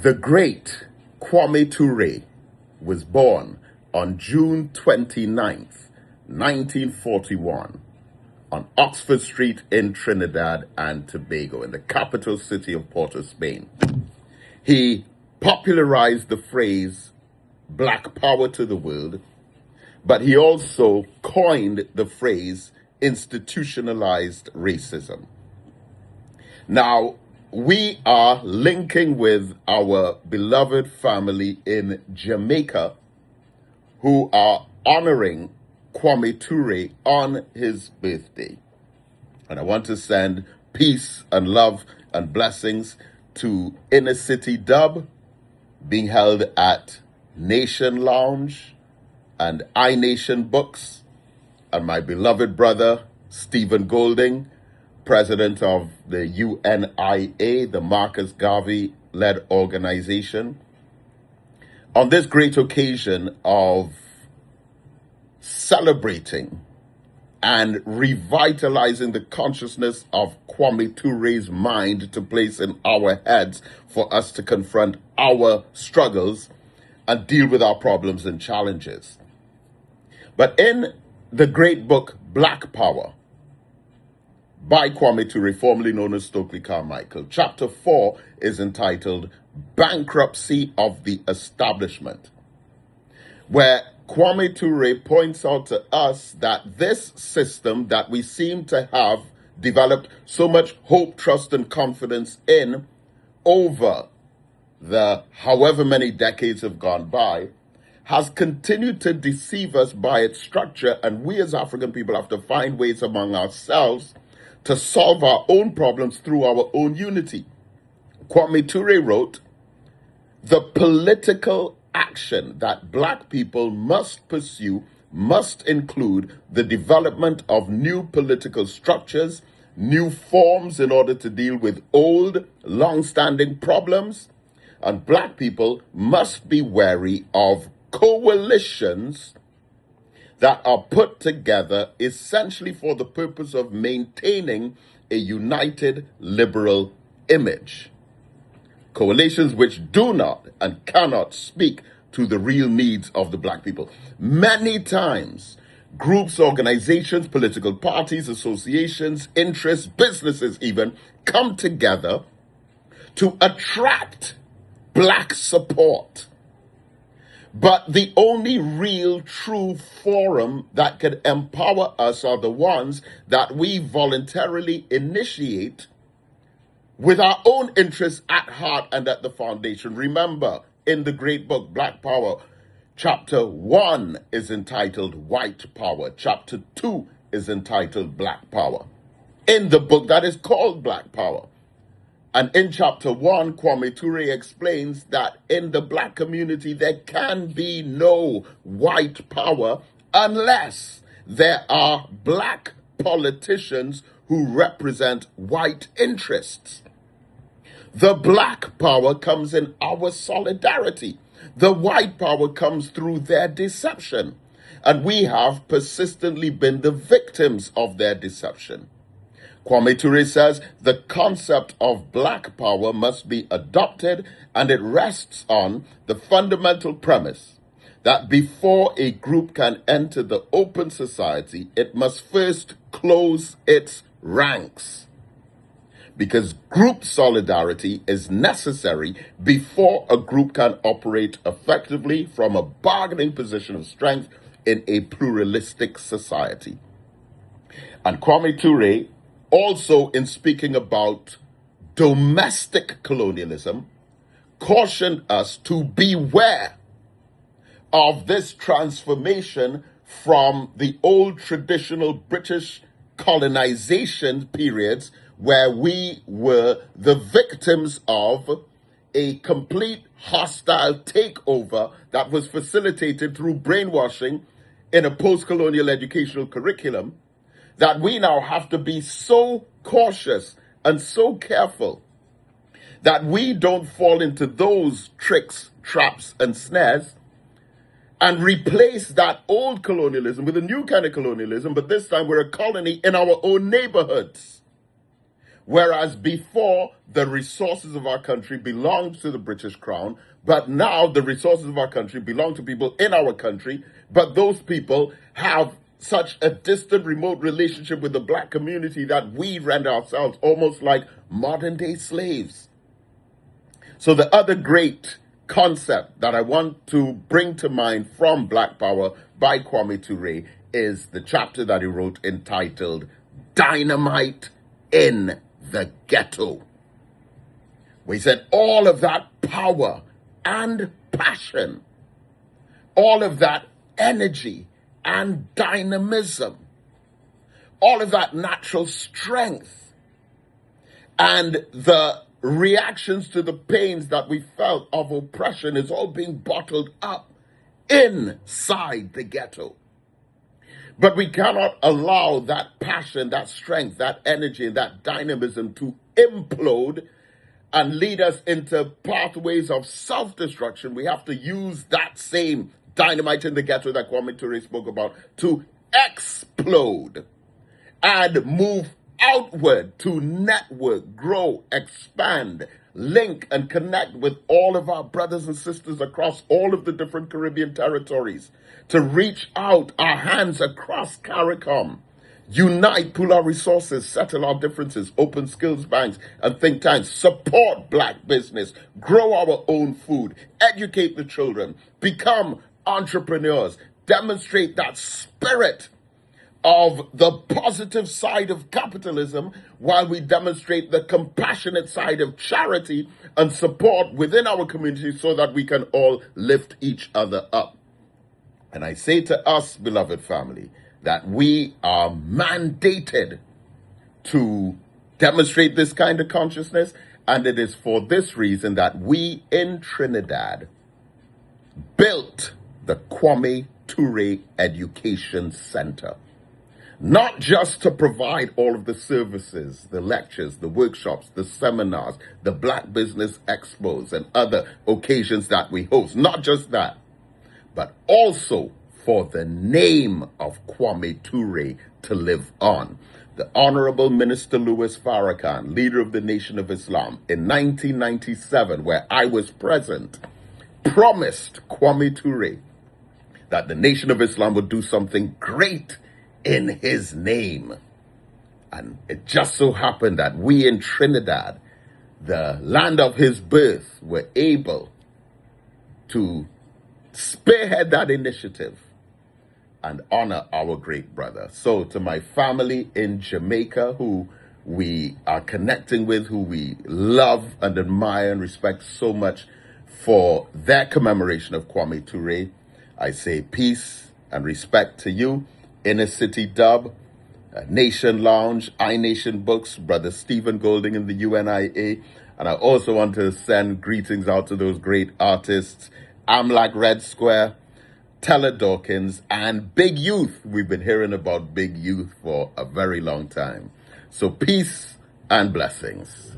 The great Kwame Ture was born on June 29th, 1941, on Oxford Street in Trinidad and Tobago, in the capital city of Port of Spain. He popularized the phrase Black Power to the world, but he also coined the phrase institutionalized racism. Now, we are linking with our beloved family in Jamaica who are honoring Kwame Ture on his birthday. And I want to send peace and love and blessings to Inner City Dub, being held at Nation Lounge and iNation Books, and my beloved brother Stephen Golding, president of the UNIA, the Marcus Garvey-led organization, on this great occasion of celebrating and revitalizing the consciousness of Kwame Ture's mind to place in our heads for us to confront our struggles and deal with our problems and challenges. But in the great book, Black Power, by Kwame Ture, formerly known as Stokely Carmichael, Chapter 4 is entitled Bankruptcy of the Establishment, where Kwame Ture points out to us that this system that we seem to have developed so much hope, trust, and confidence in over the however many decades have gone by, has continued to deceive us by its structure, and we as African people have to find ways among ourselves to solve our own problems through our own unity. Kwame Ture wrote, "The political action that Black people must pursue must include the development of new political structures, new forms in order to deal with old, long-standing problems, and Black people must be wary of coalitions that are put together essentially for the purpose of maintaining a united liberal image. Coalitions which do not and cannot speak to the real needs of the Black people." Many times, groups, organizations, political parties, associations, interests, businesses even, come together to attract Black support. But the only real true forum that can empower us are the ones that we voluntarily initiate with our own interests at heart and at the foundation. Remember, in the great book, Black Power, Chapter 1 is entitled White Power. Chapter 2 is entitled Black Power. In the book that is called Black Power. And in Chapter 1, Kwame Ture explains that in the Black community, there can be no white power unless there are Black politicians who represent white interests. The Black power comes in our solidarity. The white power comes through their deception. And we have persistently been the victims of their deception. Kwame Ture says the concept of Black power must be adopted, and it rests on the fundamental premise that before a group can enter the open society, it must first close its ranks. Because group solidarity is necessary before a group can operate effectively from a bargaining position of strength in a pluralistic society. And Kwame Ture, also in speaking about domestic colonialism, cautioned us to beware of this transformation from the old traditional British colonization periods where we were the victims of a complete hostile takeover that was facilitated through brainwashing in a post-colonial educational curriculum, that we now have to be so cautious and so careful that we don't fall into those tricks, traps, and snares, and replace that old colonialism with a new kind of colonialism, but this time we're a colony in our own neighborhoods. Whereas before, the resources of our country belonged to the British Crown, but now the resources of our country belong to people in our country, but those people have such a distant, remote relationship with the black community that we render ourselves almost like modern day slaves. So the other great concept that I want to bring to mind from Black Power by Kwame Ture is the chapter that he wrote entitled Dynamite in the Ghetto, where he said all of that power and passion, all of that energy and dynamism, all of that natural strength, and the reactions to the pains that we felt of oppression is all being bottled up inside the ghetto. But we cannot allow that passion, that strength, that energy, that dynamism to implode and lead us into pathways of self-destruction. We have to use that same dynamite in the ghetto that Kwame Ture spoke about to explode and move outward to network, grow, expand, link, and connect with all of our brothers and sisters across all of the different Caribbean territories, to reach out our hands across CARICOM, unite, pool our resources, settle our differences, open skills banks and think tanks, support black business, grow our own food, educate the children, become entrepreneurs, demonstrate that spirit of the positive side of capitalism while we demonstrate the compassionate side of charity and support within our community so that we can all lift each other up. And I say to us, beloved family, that we are mandated to demonstrate this kind of consciousness, and it is for this reason that we in Trinidad built the Kwame Ture Education Center. Not just to provide all of the services, the lectures, the workshops, the seminars, the Black Business Expos and other occasions that we host. Not just that, but also for the name of Kwame Ture to live on. The Honorable Minister Louis Farrakhan, leader of the Nation of Islam, in 1997, where I was present, promised Kwame Ture that the Nation of Islam would do something great in his name. And it just so happened that we in Trinidad, the land of his birth, were able to spearhead that initiative and honor our great brother. So to my family in Jamaica, who we are connecting with, who we love and admire and respect so much for their commemoration of Kwame Ture, I say peace and respect to you. Inner City Dub, Nation Lounge, iNation Books, Brother Stephen Golding in the UNIA. And I also want to send greetings out to those great artists, Amlak Red Square, Teller Dawkins, and Big Youth. We've been hearing about Big Youth for a very long time. So peace and blessings.